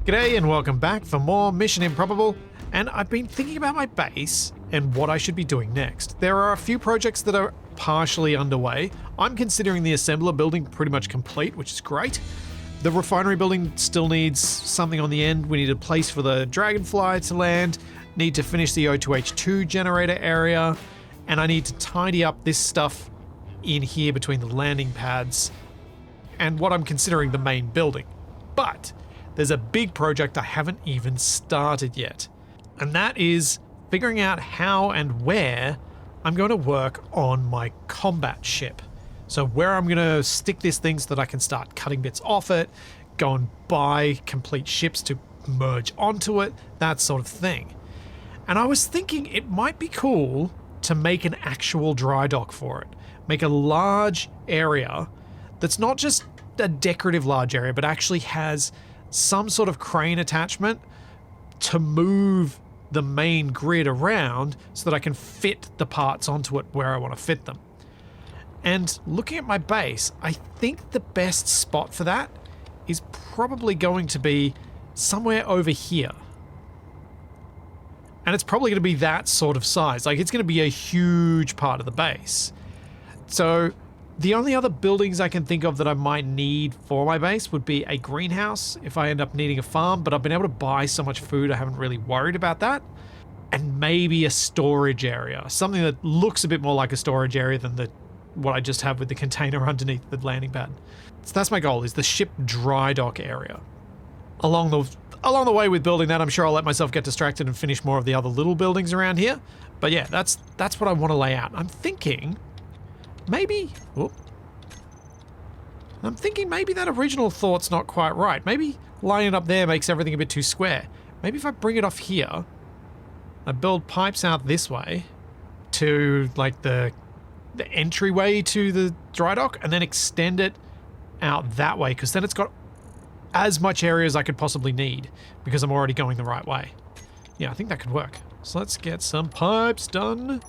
G'day and welcome back for more Mission Improbable, and I've been thinking about my base and what I should be doing next. There are a few projects that are partially underway. I'm considering the assembler building pretty much complete, which is great. The refinery building still needs something on the end. We need a place for the dragonfly to land, need to finish the O2H2 generator area, and I need to tidy up this stuff in here between the landing pads and what I'm considering the main building. But there's a big project I haven't even started yet, and that is figuring out how and where I'm going to work on my combat ship. So where I'm going to stick this thing so that I can start cutting bits off it, go and buy complete ships to merge onto it, that sort of thing. And I was thinking it might be cool to make an actual dry dock for it. Make a large area that's not just a decorative large area, but actually has some sort of crane attachment to move the main grid around so that I can fit the parts onto it where I want to fit them. And looking at my base, I think the best spot for that is probably going to be somewhere over here. And it's probably going to be that sort of size. Like, it's going to be a huge part of the base. So the only other buildings I can think of that I might need for my base would be a greenhouse if I end up needing a farm, but I've been able to buy so much food I haven't really worried about that. And maybe a storage area, something that looks a bit more like a storage area than what I just have with the container underneath the landing pad. So that's my goal, is the ship dry dock area. Along the way with building that, I'm sure I'll let myself get distracted and finish more of the other little buildings around here. But yeah, that's what I want to lay out. I'm thinking maybe that original thought's not quite right. Maybe laying it up there makes everything a bit too square. Maybe if I bring it off here, I build pipes out this way to like the entryway to the dry dock, and then extend it out that way, because then it's got as much area as I could possibly need because I'm already going the right way. Yeah, I think that could work. So let's get some pipes done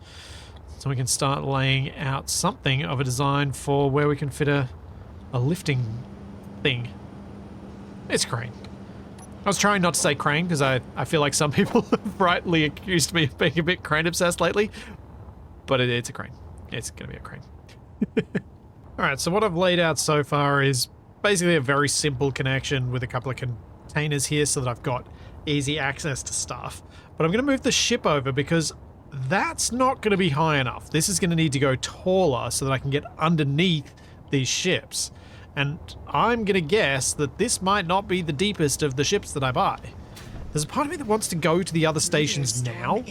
so we can start laying out something of a design for where we can fit a lifting thing. It's crane. I was trying not to say crane because I feel like some people have rightly accused me of being a bit crane obsessed lately, but it's a crane. It's going to be a crane. Alright, so what I've laid out so far is basically a very simple connection with a couple of containers here so that I've got easy access to stuff. But I'm going to move the ship over because that's not going to be high enough. This is going to need to go taller so that I can get underneath these ships. And I'm going to guess that this might not be the deepest of the ships that I buy. There's a part of me that wants to go to the other stations now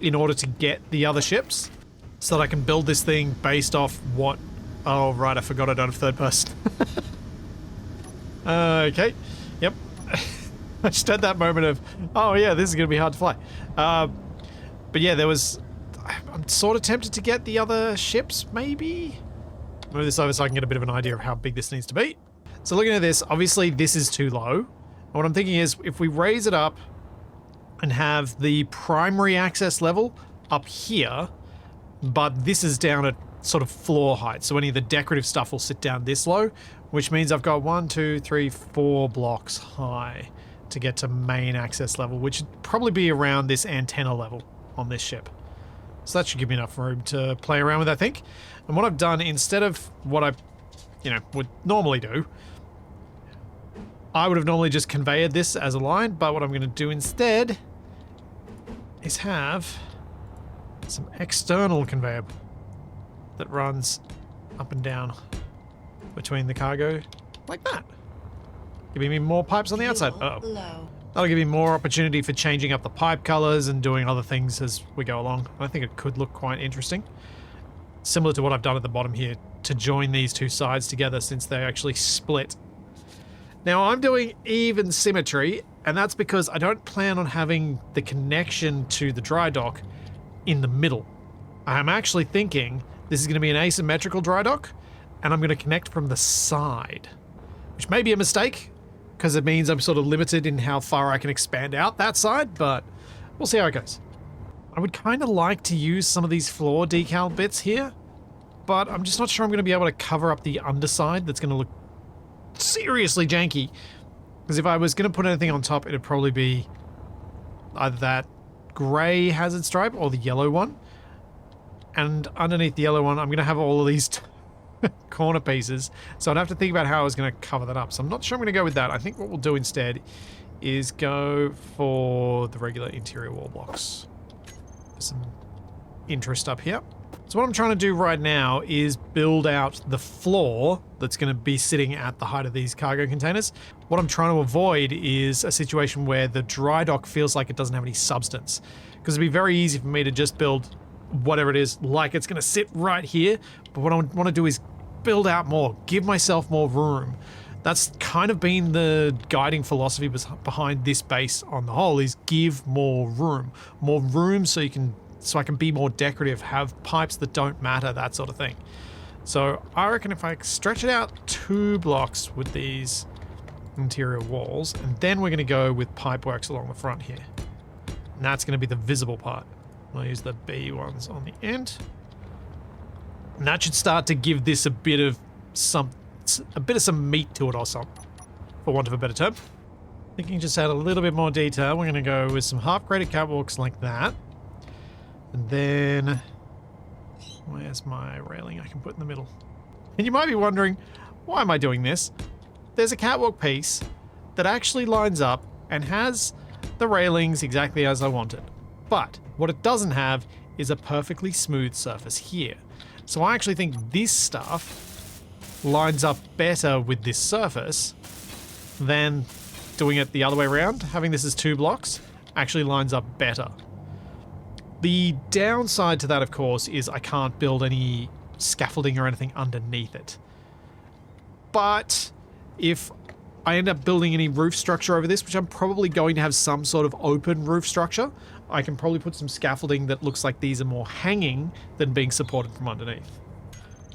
in order to get the other ships so that I can build this thing based off what... Oh, right, I forgot I don't have third person. Okay, yep. I just had that moment of, oh yeah, this is going to be hard to fly. But yeah, I'm sort of tempted to get the other ships, maybe? Move this over so I can get a bit of an idea of how big this needs to be. So looking at this, obviously this is too low. And what I'm thinking is, if we raise it up and have the primary access level up here, but this is down at sort of floor height, so any of the decorative stuff will sit down this low, which means I've got 1, 2, 3, 4 blocks high to get to main access level, which would probably be around this antenna level on this ship. So that should give me enough room to play around with, I think. And what I've done, instead of what I, would normally do, I would have normally just conveyed this as a line, but what I'm going to do instead is have some external conveyor that runs up and down between the cargo like that. Giving me more pipes on the outside. Uh-oh. That'll give me more opportunity for changing up the pipe colors and doing other things as we go along. I think it could look quite interesting. Similar to what I've done at the bottom here to join these two sides together since they actually split. Now I'm doing even symmetry, and that's because I don't plan on having the connection to the dry dock in the middle. I'm actually thinking this is going to be an asymmetrical dry dock, and I'm going to connect from the side, which may be a mistake because it means I'm sort of limited in how far I can expand out that side, but we'll see how it goes. I would kind of like to use some of these floor decal bits here, but I'm just not sure I'm going to be able to cover up the underside. That's going to look seriously janky Because if I was going to put anything on top, it'd probably be either that grey hazard stripe or the yellow one. And underneath the yellow one, I'm going to have all of these corner pieces. So I'd have to think about how I was going to cover that up. So I'm not sure I'm going to go with that. I think what we'll do instead is go for the regular interior wall blocks. There's some interest up here. So what I'm trying to do right now is build out the floor that's going to be sitting at the height of these cargo containers. What I'm trying to avoid is a situation where the dry dock feels like it doesn't have any substance. Because it'd be very easy for me to just build whatever it is like it's going to sit right here. But what I want to do is build out more, give myself more room. That's kind of been the guiding philosophy behind this base on the whole, is give more room so I can be more decorative, have pipes that don't matter, that sort of thing. So I reckon if I stretch it out 2 blocks with these interior walls, and then we're going to go with pipe works along the front here. And that's going to be the visible part. I'll use the B ones on the end. And that should start to give this a bit of some meat to it, or something, for want of a better term. Thinking just add a little bit more detail. We're going to go with some half-graded catwalks like that. And then, where's my railing I can put in the middle? And you might be wondering, why am I doing this? There's a catwalk piece that actually lines up and has the railings exactly as I want it. But what it doesn't have is a perfectly smooth surface here. So I actually think this stuff lines up better with this surface than doing it the other way around. Having this as 2 blocks actually lines up better. The downside to that, of course, is I can't build any scaffolding or anything underneath it. But if I end up building any roof structure over this, which I'm probably going to have some sort of open roof structure, I can probably put some scaffolding that looks like these are more hanging than being supported from underneath.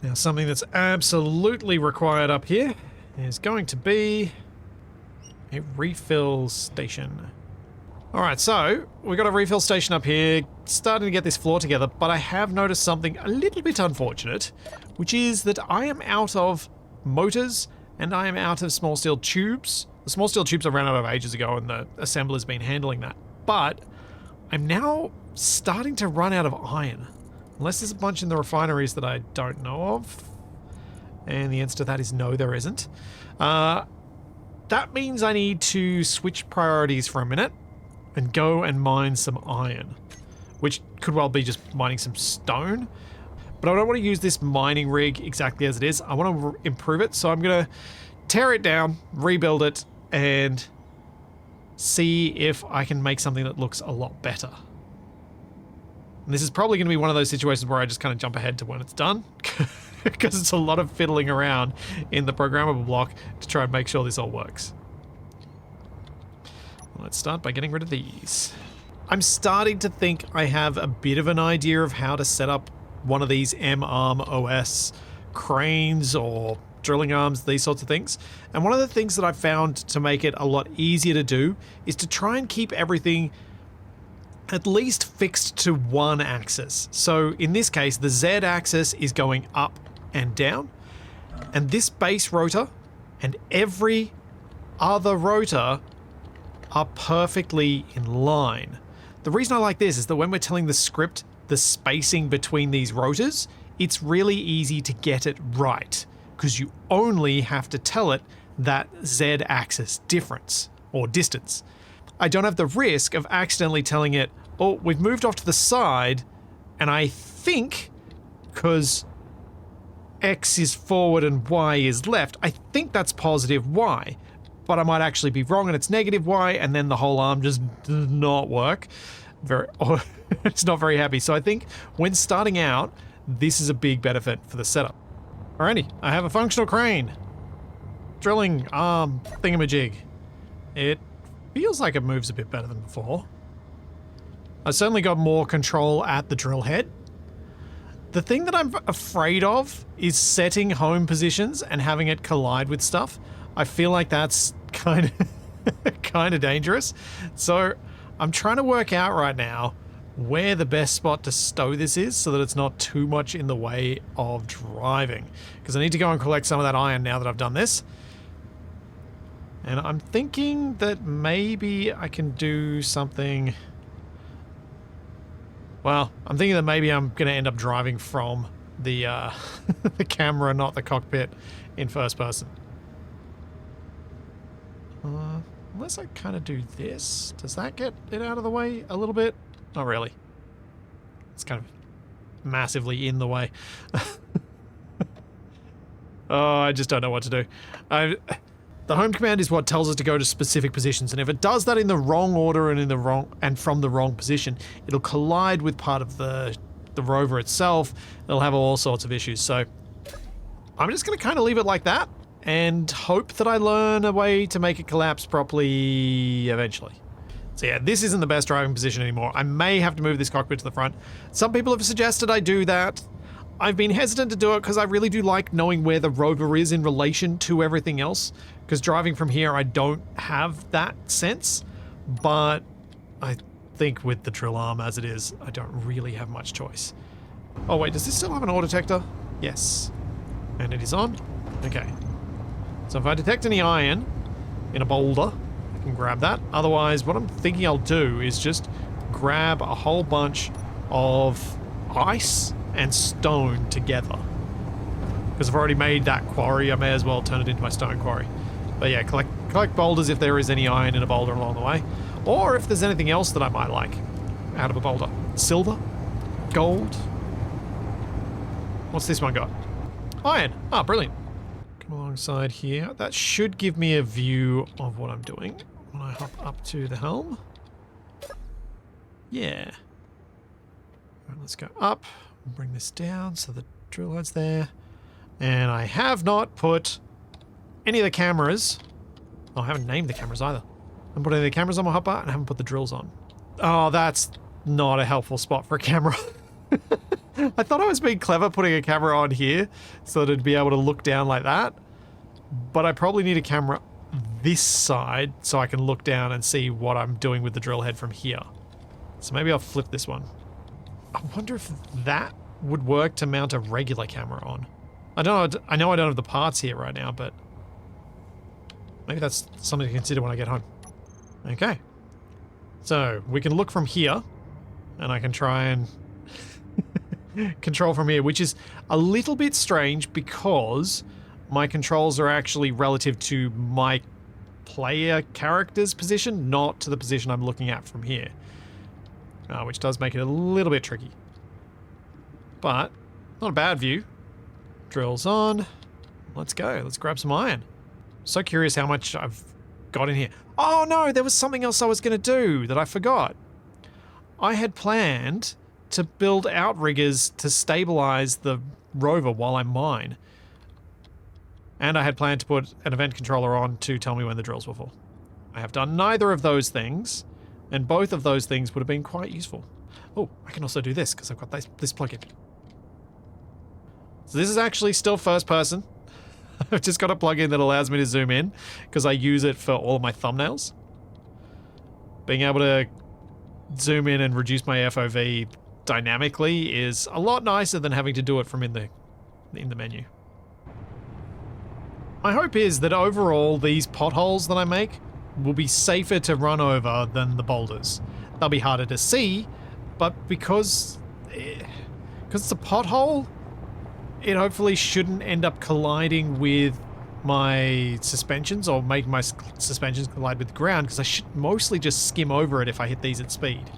Now, something that's absolutely required up here is going to be a refill station. Alright, so we've got a refill station up here, starting to get this floor together, but I have noticed something a little bit unfortunate, which is that I am out of motors and I am out of small steel tubes. The small steel tubes I ran out of ages ago and the assembler's been handling that. But I'm now starting to run out of iron. Unless there's a bunch in the refineries that I don't know of. And the answer to that is no, there isn't. That means I need to switch priorities for a minute and go and mine some iron, which could well be just mining some stone. But I don't want to use this mining rig exactly as it is. I want to improve it, so I'm going to tear it down, rebuild it, and see if I can make something that looks a lot better. And this is probably going to be one of those situations where I just kind of jump ahead to when it's done, because it's a lot of fiddling around in the programmable block to try and make sure this all works. Let's start by getting rid of these. I'm starting to think I have a bit of an idea of how to set up one of these M-arm OS cranes or drilling arms, these sorts of things. And one of the things that I've found to make it a lot easier to do is to try and keep everything at least fixed to one axis. So in this case, the Z axis is going up and down, and this base rotor and every other rotor are perfectly in line. The reason I like this is that when we're telling the script the spacing between these rotors, it's really easy to get it right, because you only have to tell it that Z-axis difference or distance. I don't have the risk of accidentally telling it, oh, we've moved off to the side, and I think, because X is forward and Y is left, I think that's positive Y. But I might actually be wrong and it's negative Y, and then the whole arm just does not work. It's not very happy. So I think when starting out, this is a big benefit for the setup. Alrighty, I have a functional crane. Drilling arm thingamajig. It feels like it moves a bit better than before. I certainly got more control at the drill head. The thing that I'm afraid of is setting home positions and having it collide with stuff. I feel like that's kind of dangerous. So I'm trying to work out right now where the best spot to stow this is so that it's not too much in the way of driving. Because I need to go and collect some of that iron now that I've done this. And I'm thinking that maybe I can do something... Well, I'm thinking that maybe I'm going to end up driving from the, the camera, not the cockpit, in first person. Unless I kind of do this. Does that get it out of the way a little bit? Not really. It's kind of massively in the way. Oh, I just don't know what to do. The home command is what tells us to go to specific positions, and if it does that in the wrong order and from the wrong position, it'll collide with part of the rover itself. It'll have all sorts of issues. So I'm just going to kind of leave it like that and hope that I learn a way to make it collapse properly eventually. So yeah, this isn't the best driving position anymore. I may have to move this cockpit to the front. Some people have suggested I do that. I've been hesitant to do it because I really do like knowing where the rover is in relation to everything else, because driving from here I don't have that sense, but I think with the drill arm as it is, I don't really have much choice. Oh wait, does this still have an ore detector? Yes. And it is on? Okay. So if I detect any iron in a boulder, I can grab that. Otherwise, what I'm thinking I'll do is just grab a whole bunch of ice and stone together. Because I've already made that quarry, I may as well turn it into my stone quarry. But yeah, collect boulders if there is any iron in a boulder along the way. Or if there's anything else that I might like out of a boulder. Silver? Gold? What's this one got? Iron! Ah, brilliant. Come alongside here. That should give me a view of what I'm doing when I hop up to the helm. Yeah. Alright, let's go up. Bring this down so the drill head's there. And I have not put any of the cameras. Oh, I haven't named the cameras either. I haven't put any of the cameras on my hopper and I haven't put the drills on. Oh, that's not a helpful spot for a camera. I thought I was being clever putting a camera on here so that it'd be able to look down like that. But I probably need a camera this side so I can look down and see what I'm doing with the drill head from here. So maybe I'll flip this one. I wonder if that would work to mount a regular camera on. I don't know. I know I don't have the parts here right now, but maybe that's something to consider when I get home. Okay. So we can look from here and I can try and control from here, which is a little bit strange because my controls are actually relative to my player character's position, not to the position I'm looking at from here. Which does make it a little bit tricky. But, not a bad view. Drills on. Let's go. Let's grab some iron. So curious how much I've got in here. Oh no, there was something else I was going to do that I forgot. I had planned to build outriggers to stabilize the rover while I mine. And I had planned to put an event controller on to tell me when the drills were full. I have done neither of those things. And both of those things would have been quite useful. Oh, I can also do this because I've got this plugin. So this is actually still first person. I've just got a plugin that allows me to zoom in because I use it for all of my thumbnails. Being able to zoom in and reduce my FOV dynamically is a lot nicer than having to do it from in the menu. My hope is that overall these potholes that I make will be safer to run over than the boulders. They'll be harder to see, but because it's a pothole, it hopefully shouldn't end up colliding with my suspensions or make my suspensions collide with the ground, because I should mostly just skim over it if I hit these at speed.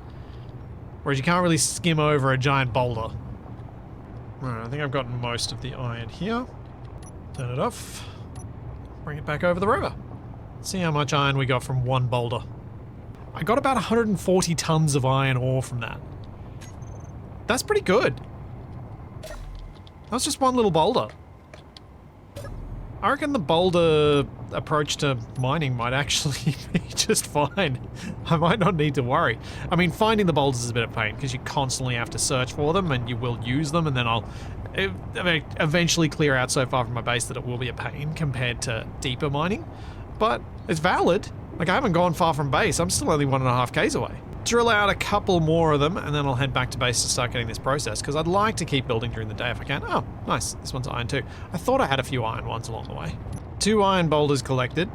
Whereas you can't really skim over a giant boulder. Alright, I think I've gotten most of the iron here. Turn it off. Bring it back over the rover. See how much iron we got from one boulder. I got about 140 tons of iron ore from that. That's pretty good. That was just one little boulder. I reckon the boulder approach to mining might actually be just fine. I might not need to worry. I mean, finding the boulders is a bit of a pain because you constantly have to search for them and you will use them, and then I'll eventually clear out so far from my base that it will be a pain compared to deeper mining. But it's valid. Like, I haven't gone far from base. I'm still only 1.5 k's away. Drill out a couple more of them, and then I'll head back to base to start getting this process, because I'd like to keep building during the day if I can. Oh, nice. This one's iron too. I thought I had a few iron ones along the way. 2 iron boulders collected.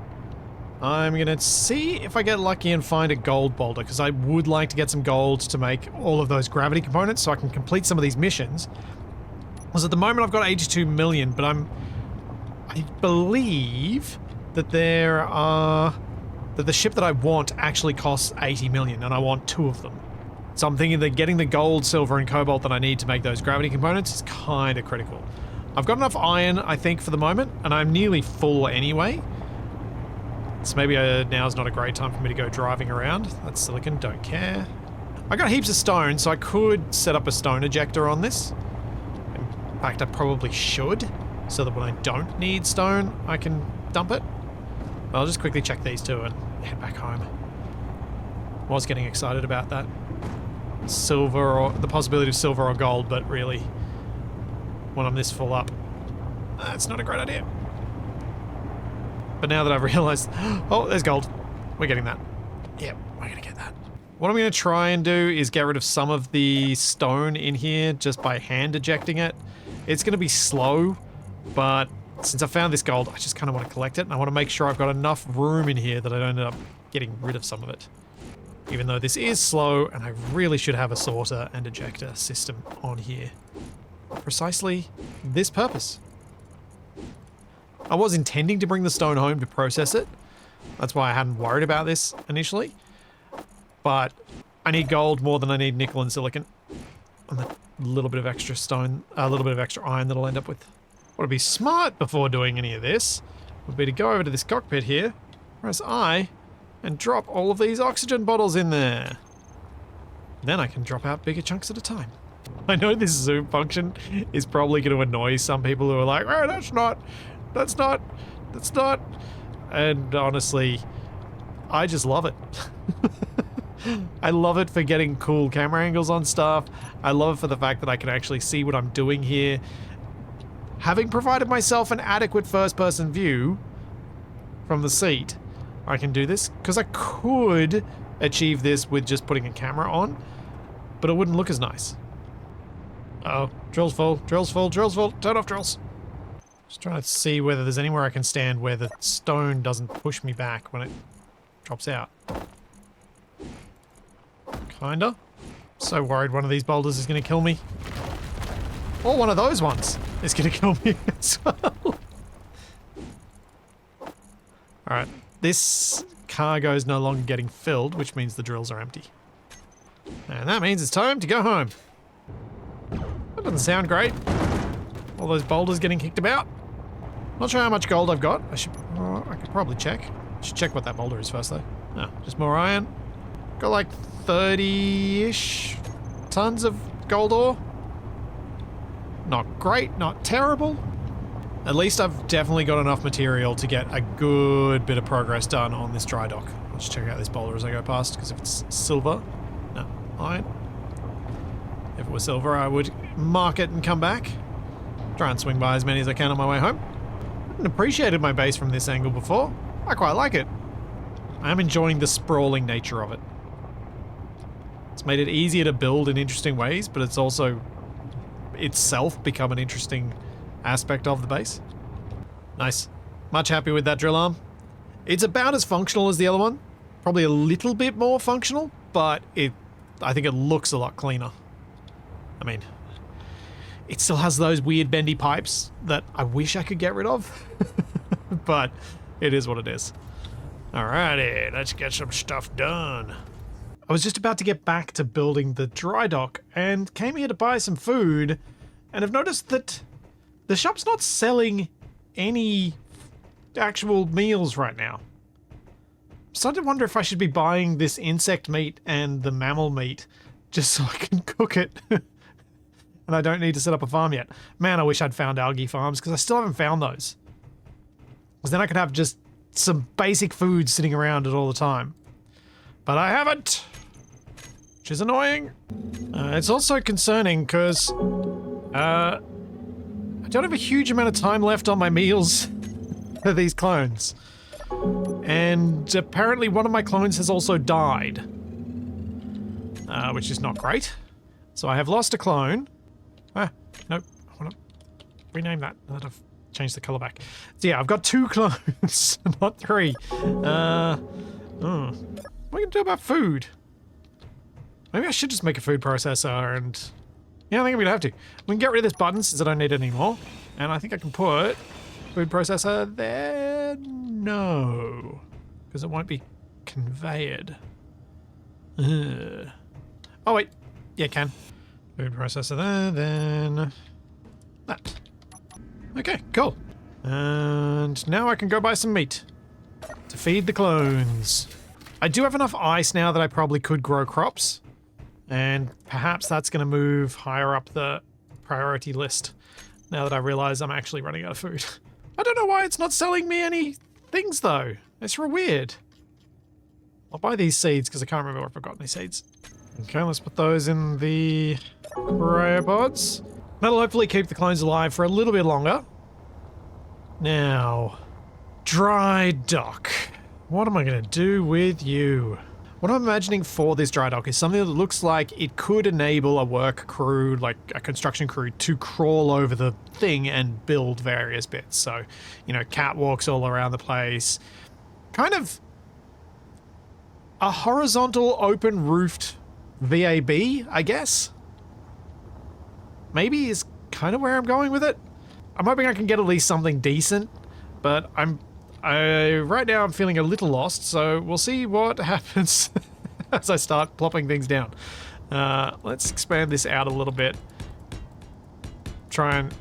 I'm gonna see if I get lucky and find a gold boulder, because I would like to get some gold to make all of those gravity components so I can complete some of these missions. Because at the moment I've got 82 million, but I believe that that the ship that I want actually costs 80 million, and I want 2 of them. So I'm thinking that getting the gold, silver, and cobalt that I need to make those gravity components is kind of critical. I've got enough iron, I think, for the moment, and I'm nearly full anyway. So maybe now's not a great time for me to go driving around. That's silicon, don't care. I got heaps of stone, so I could set up a stone ejector on this. In fact, I probably should, so that when I don't need stone, I can dump it. But I'll just quickly check these two and head back home. Was getting excited about that. Silver, or the possibility of silver or gold, but really, when I'm this full up, that's not a great idea. But now that I've realized, oh, there's gold. We're getting that. Yep, we're gonna get that. What I'm gonna try and do is get rid of some of the stone in here just by hand ejecting it. It's gonna be slow, but since I found this gold, I just kind of want to collect it, and I want to make sure I've got enough room in here that I don't end up getting rid of some of it. Even though this is slow, and I really should have a sorter and ejector system on here. Precisely this purpose. I was intending to bring the stone home to process it. That's why I hadn't worried about this initially. But I need gold more than I need nickel and silicon. And a little bit of extra stone, a little bit of extra iron that I'll end up with. What would be smart before doing any of this would be to go over to this cockpit here, press I, and drop all of these oxygen bottles in there. Then I can drop out bigger chunks at a time. I know this zoom function is probably going to annoy some people who are like, oh, that's not. And honestly, I just love it. I love it for getting cool camera angles on stuff. I love it for the fact that I can actually see what I'm doing here. Having provided myself an adequate first-person view from the seat, I can do this, because I could achieve this with just putting a camera on, but it wouldn't look as nice. Uh oh, drill's full, drill's full, drill's full, turn off drills. Just trying to see whether there's anywhere I can stand where the stone doesn't push me back when it drops out. Kinda. So worried one of these boulders is going to kill me. Or one of those ones is going to kill me as well. Alright, this cargo is no longer getting filled, which means the drills are empty. And that means it's time to go home. That doesn't sound great. All those boulders getting kicked about. Not sure how much gold I've got. I could probably check. I should check what that boulder is first though. Oh, just more iron. Got like 30-ish tons of gold ore. Not great, not terrible. At least I've definitely got enough material to get a good bit of progress done on this dry dock. I'll just check out this boulder as I go past, because if it's silver, no, iron. If it was silver, I would mark it and come back. Try and swing by as many as I can on my way home. I hadn't appreciated my base from this angle before. I quite like it. I am enjoying the sprawling nature of it. It's made it easier to build in interesting ways, but it's also itself become an interesting aspect of the base. Nice. Much happy with that drill arm. It's about as functional as the other one. Probably a little bit more functional, but I think it looks a lot cleaner. I mean, it still has those weird bendy pipes that I wish I could get rid of, but it is what it is. Alrighty, let's get some stuff done. I was just about to get back to building the dry dock and came here to buy some food, and I've noticed that the shop's not selling any actual meals right now. I'm starting to wonder if I should be buying this insect meat and the mammal meat just so I can cook it. And I don't need to set up a farm yet. Man, I wish I'd found algae farms, because I still haven't found those. Because then I could have just some basic food sitting around at all the time. But I haven't, which is annoying. It's also concerning because I don't have a huge amount of time left on my meals for these clones. And apparently one of my clones has also died. Which is not great. So I have lost a clone. Nope. I want to rename that now that I've change the color back. So yeah, I've got 2 clones, not 3. What am I gonna do about food? Maybe I should just make a food processor and... Yeah, I think I'm gonna have to. We can get rid of this button since I don't need it anymore. And I think I can put food processor there. No, because it won't be conveyed. Ugh. Oh wait, yeah, can. Food processor there, then that. Okay, cool. And now I can go buy some meat to feed the clones. I do have enough ice now that I probably could grow crops, and perhaps that's going to move higher up the priority list now that I realize I'm actually running out of food. I don't know why it's not selling me any things though. It's real weird. I'll buy these seeds because I can't remember if I've got any seeds. Okay, let's put those in the cryopods. That'll hopefully keep the clones alive for a little bit longer. Now, Drydock. What am I going to do with you? What I'm imagining for this Drydock is something that looks like it could enable a work crew, like a construction crew, to crawl over the thing and build various bits. So, you know, catwalks all around the place. Kind of a horizontal, open-roofed VAB, I guess? Maybe is kind of where I'm going with it. I'm hoping I can get at least something decent, but right now I'm feeling a little lost, so we'll see what happens as I start plopping things down. Let's expand this out a little bit. Try and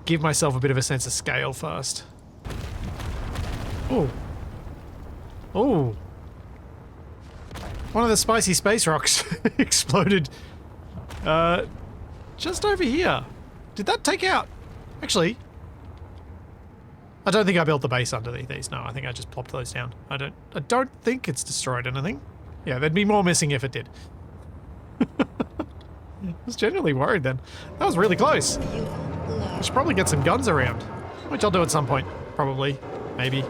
give myself a bit of a sense of scale first. Oh. Oh. One of the spicy space rocks exploded just over here. Did that take out? Actually, I don't think I built the base underneath these. No, I think I just plopped those down. I don't think it's destroyed anything. Yeah, there'd be more missing if it did. I was genuinely worried then. That was really close. I should probably get some guns around, which I'll do at some point. Probably. Maybe.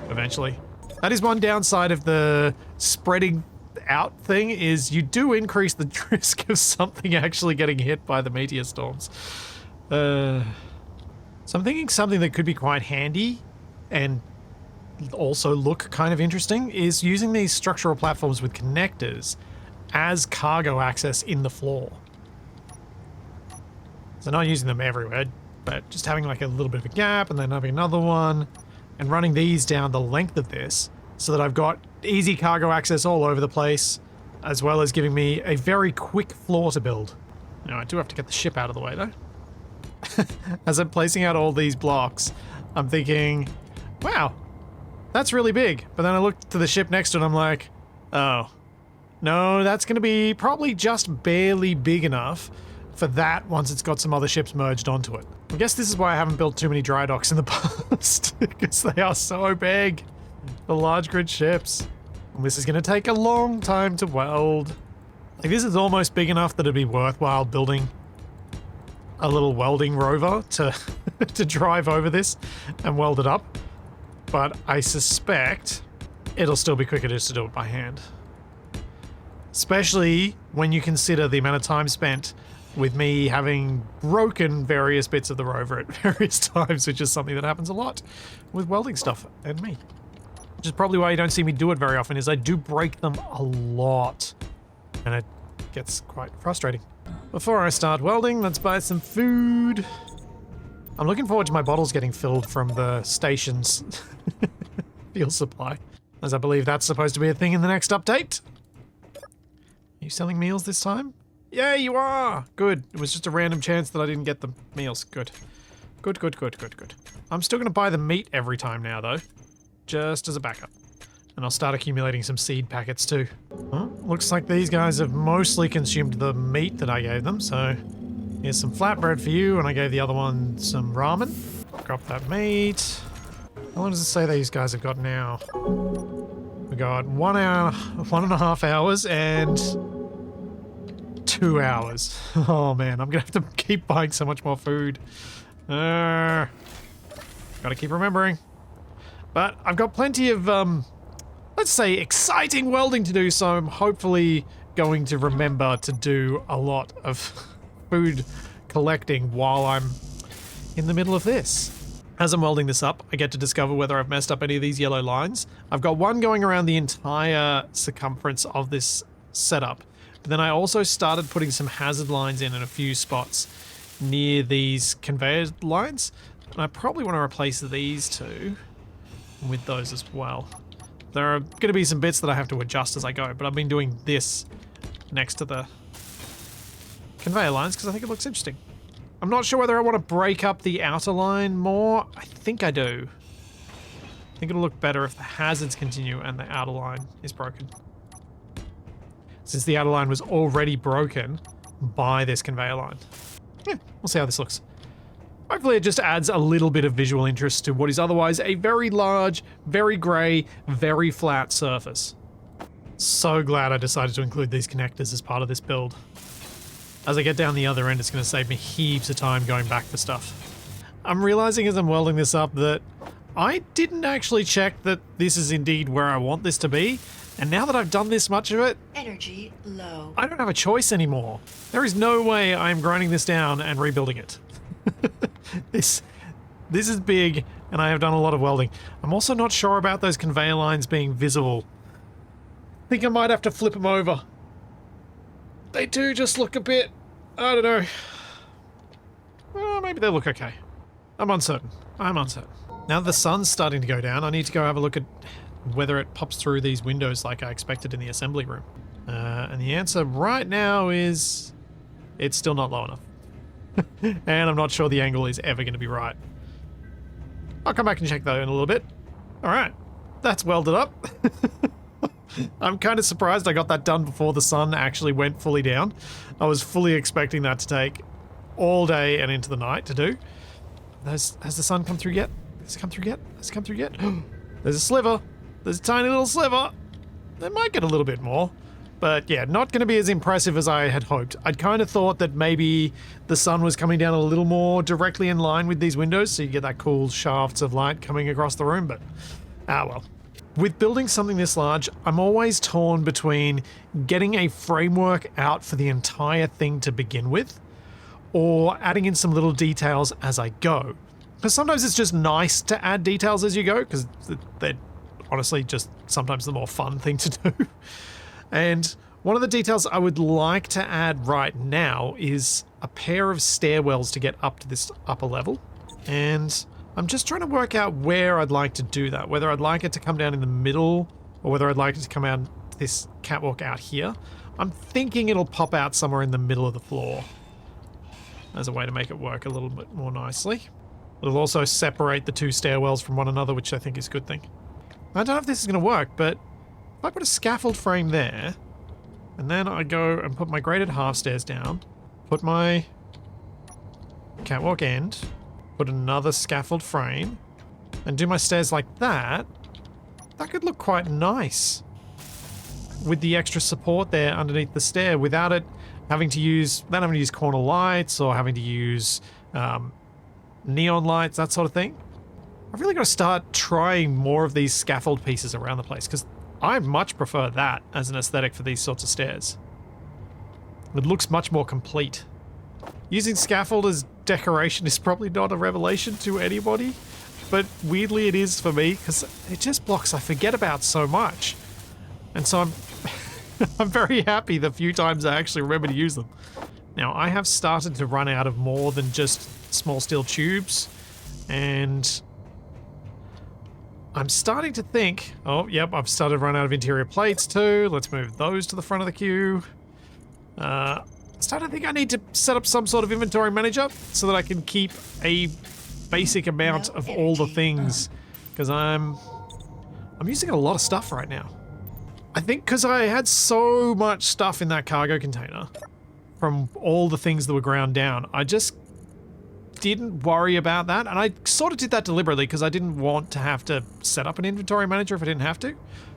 Eventually. That is one downside of the spreading out thing, is you do increase the risk of something actually getting hit by the meteor storms. So I'm thinking something that could be quite handy and also look kind of interesting is using these structural platforms with connectors as cargo access in the floor. So not using them everywhere, but just having like a little bit of a gap and then having another one and running these down the length of this so that I've got easy cargo access all over the place, as well as giving me a very quick floor to build. Now, I do have to get the ship out of the way though. As I'm placing out all these blocks, I'm thinking, wow, that's really big. But then I look to the ship next to it and I'm like, oh, no, that's going to be probably just barely big enough for that once it's got some other ships merged onto it. I guess this is why I haven't built too many Drydocks in the past, because they are so big. The large grid ships. And this is going to take a long time to weld. Like, this is almost big enough that it'd be worthwhile building a little welding rover to to drive over this and weld it up. But I suspect it'll still be quicker just to do it by hand. Especially when you consider the amount of time spent with me having broken various bits of the rover at various times, which is something that happens a lot with welding stuff and me. Which is probably why you don't see me do it very often, is I do break them a lot. And it gets quite frustrating. Before I start welding, let's buy some food. I'm looking forward to my bottles getting filled from the station's fuel supply, as I believe that's supposed to be a thing in the next update. Are you selling meals this time? Yeah, you are! Good. It was just a random chance that I didn't get the meals. Good. Good, good, good, good, good. I'm still gonna buy the meat every time now, though. Just as a backup. And I'll start accumulating some seed packets too. Well, looks like these guys have mostly consumed the meat that I gave them, so here's some flatbread for you, and I gave the other one some ramen. Drop that meat. How long does it say these guys have got now? We got 1 hour, 1.5 hours, and 2 hours. Oh man, I'm gonna have to keep buying so much more food. Gotta keep remembering. But I've got plenty of, let's say, exciting welding to do, so I'm hopefully going to remember to do a lot of food collecting while I'm in the middle of this. As I'm welding this up, I get to discover whether I've messed up any of these yellow lines. I've got one going around the entire circumference of this setup. But then I also started putting some hazard lines in a few spots near these conveyor lines. And I probably want to replace these two with those as well. There are going to be some bits that I have to adjust as I go, but I've been doing this next to the conveyor lines because I think it looks interesting. I'm not sure whether I want to break up the outer line more. I think I do. I think it'll look better if the hazards continue and the outer line is broken. Since the outer line was already broken by this conveyor line. Yeah, we'll see how this looks. Hopefully it just adds a little bit of visual interest to what is otherwise a very large, very grey, very flat surface. So glad I decided to include these connectors as part of this build. As I get down the other end, it's going to save me heaps of time going back for stuff. I'm realizing as I'm welding this up that I didn't actually check that this is indeed where I want this to be. And now that I've done this much of it, energy low. I don't have a choice anymore. There is no way I'm grinding this down and rebuilding it. This is big, and I have done a lot of welding. I'm also not sure about those conveyor lines being visible. I think I might have to flip them over. They do just look a bit, I don't know. Well, maybe they look okay. I'm uncertain. Now that the sun's starting to go down, I need to go have a look at whether it pops through these windows like I expected in the assembly room. And the answer right now is it's still not low enough. And I'm not sure the angle is ever going to be right. I'll come back and check that in a little bit. All right, that's welded up. I'm kind of surprised I got that done before the sun actually went fully down. I was fully expecting that to take all day and into the night to do. Has the sun come through yet? Has it come through yet? There's a sliver. There's a tiny little sliver. It might get a little bit more. But yeah, not going to be as impressive as I had hoped. I'd kind of thought that maybe the sun was coming down a little more directly in line with these windows, so you get that cool shafts of light coming across the room, but well. With building something this large, I'm always torn between getting a framework out for the entire thing to begin with, or adding in some little details as I go. Because sometimes it's just nice to add details as you go, because they're honestly just sometimes the more fun thing to do. And one of the details I would like to add right now is a pair of stairwells to get up to this upper level. And I'm just trying to work out where I'd like to do that, whether I'd like it to come down in the middle or whether I'd like it to come out this catwalk out here. I'm thinking it'll pop out somewhere in the middle of the floor as a way to make it work a little bit more nicely. It'll also separate the two stairwells from one another, which I think is a good thing. I don't know if this is going to work, but if I put a scaffold frame there, and then I go and put my graded half stairs down, put my catwalk end, put another scaffold frame, and do my stairs like that, that could look quite nice. With the extra support there underneath the stair, without it having to use, corner lights or having to use neon lights, that sort of thing. I've really got to start trying more of these scaffold pieces around the place, because I much prefer that as an aesthetic for these sorts of stairs. It looks much more complete. Using scaffold as decoration is probably not a revelation to anybody, but weirdly it is for me, because it just blocks I forget about so much. And so I'm I'm very happy the few times I actually remember to use them. Now, I have started to run out of more than just small steel tubes, and I'm starting to think, oh, yep, I've started to run out of interior plates too. Let's move those to the front of the queue. Starting to think I need to set up some sort of inventory manager so that I can keep a basic amount of all the things, because I'm using a lot of stuff right now. I think because I had so much stuff in that cargo container from all the things that were ground down, I just didn't worry about that, and I sort of did that deliberately because I didn't want to have to set up an inventory manager if I didn't have to.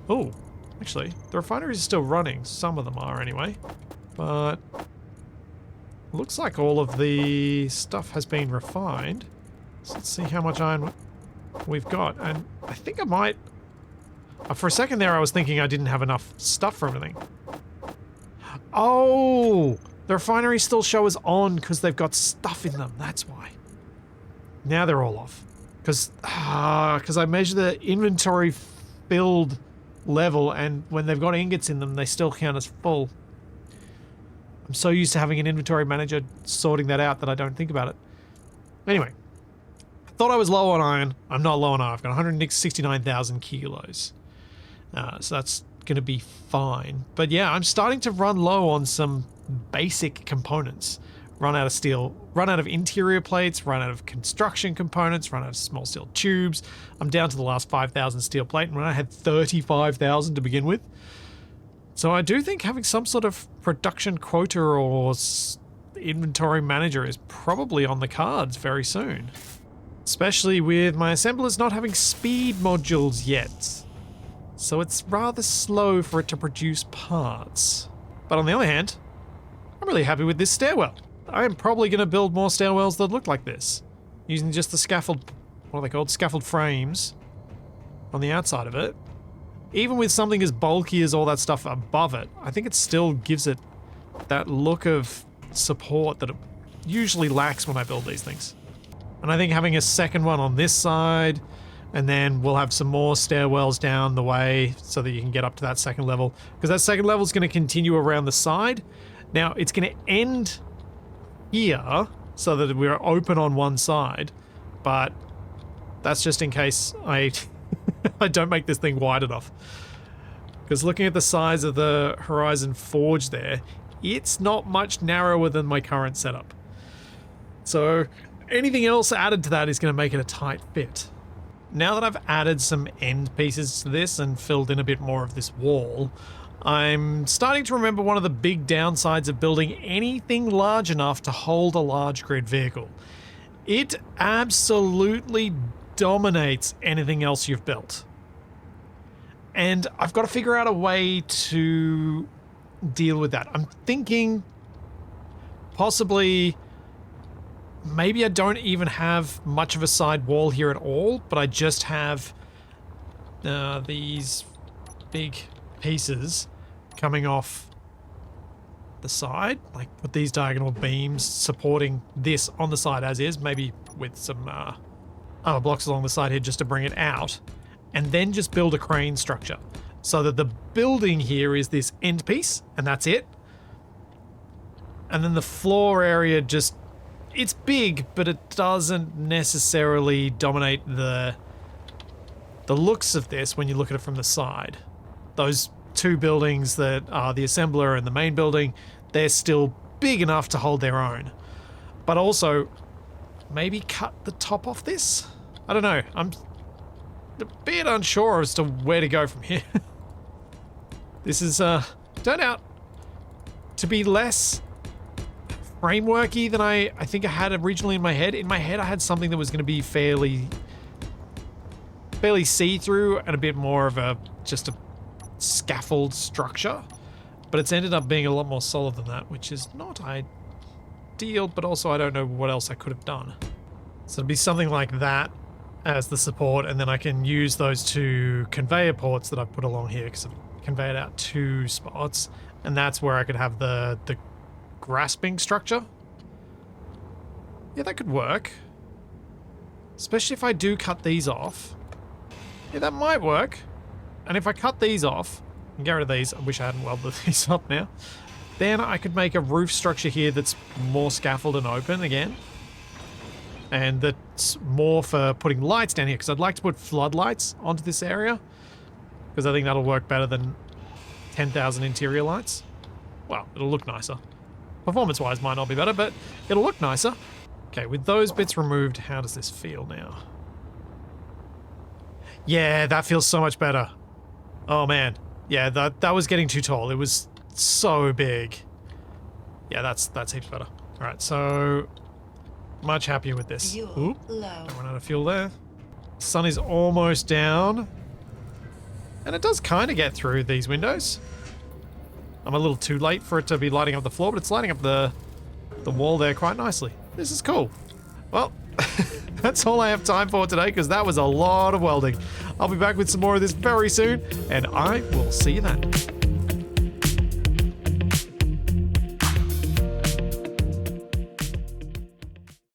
Oh, actually, the refineries are still running. Some of them are anyway, but looks like all of the stuff has been refined. So let's see how much iron we've got, and I think I might... for a second there I was thinking I didn't have enough stuff for everything. Oh! The refineries still show as on because they've got stuff in them, that's why. Now they're all off. Because I measure the inventory filled level, and when they've got ingots in them, they still count as full. I'm so used to having an inventory manager sorting that out that I don't think about it. Anyway, I thought I was low on iron. I'm not low on iron. I've got 169,000 kilos. So that's going to be fine. But yeah, I'm starting to run low on some basic components. Run out of steel, run out of interior plates, run out of construction components, run out of small steel tubes. I'm down to the last 5,000 steel plate, and when I had 35,000 to begin with. So I do think having some sort of production quota or inventory manager is probably on the cards very soon. Especially with my assemblers not having speed modules yet. So it's rather slow for it to produce parts. But on the other hand, I'm really happy with this stairwell. I am probably going to build more stairwells that look like this. Using just the scaffold, what are they called? Scaffold frames on the outside of it. Even with something as bulky as all that stuff above it, I think it still gives it that look of support that it usually lacks when I build these things. And I think having a second one on this side, and then we'll have some more stairwells down the way so that you can get up to that second level. Because that second level is going to continue around the side. Now, it's going to end here so that we're open on one side, but that's just in case I don't make this thing wide enough. Because looking at the size of the Horizon Forge there, it's not much narrower than my current setup. So anything else added to that is going to make it a tight fit. Now that I've added some end pieces to this and filled in a bit more of this wall, I'm starting to remember one of the big downsides of building anything large enough to hold a large grid vehicle. It absolutely dominates anything else you've built. And I've got to figure out a way to deal with that. I'm thinking possibly maybe I don't even have much of a side wall here at all, but I just have these big pieces coming off the side, like with these diagonal beams supporting this on the side as is, maybe with some other blocks along the side here just to bring it out, and then just build a crane structure so that the building here is this end piece and that's it. And then the floor area just, it's big, but it doesn't necessarily dominate the looks of this when you look at it from the side. Those two buildings that are the assembler and the main building, they're still big enough to hold their own. But also, maybe cut the top off this? I don't know. I'm a bit unsure as to where to go from here. This is turned out to be less frameworky than I think I had originally in my head. In my head, I had something that was going to be fairly see-through and a bit more of a just a scaffold structure, but it's ended up being a lot more solid than that, which is not ideal, but also I don't know what else I could have done. So it'd be something like that as the support, and then I can use those two conveyor ports that I've put along here because I've conveyed out two spots, and that's where I could have the grasping structure. Yeah, that could work. Especially if I do cut these off. Yeah, that might work. And if I cut these off and get rid of these, I wish I hadn't welded these up now, then I could make a roof structure here that's more scaffold and open again. And that's more for putting lights down here, because I'd like to put floodlights onto this area, because I think that'll work better than 10,000 interior lights. Well, it'll look nicer. Performance-wise might not be better, but it'll look nicer. Okay, with those bits removed, how does this feel now? Yeah, that feels so much better. Oh man. Yeah, that was getting too tall. It was so big. Yeah, that's heaps better. Alright, so much happier with this. Oop, don't run out of fuel there. Sun is almost down. And it does kind of get through these windows. I'm a little too late for it to be lighting up the floor, but it's lighting up the wall there quite nicely. This is cool. Well, that's all I have time for today, because that was a lot of welding. I'll be back with some more of this very soon, and I will see you then.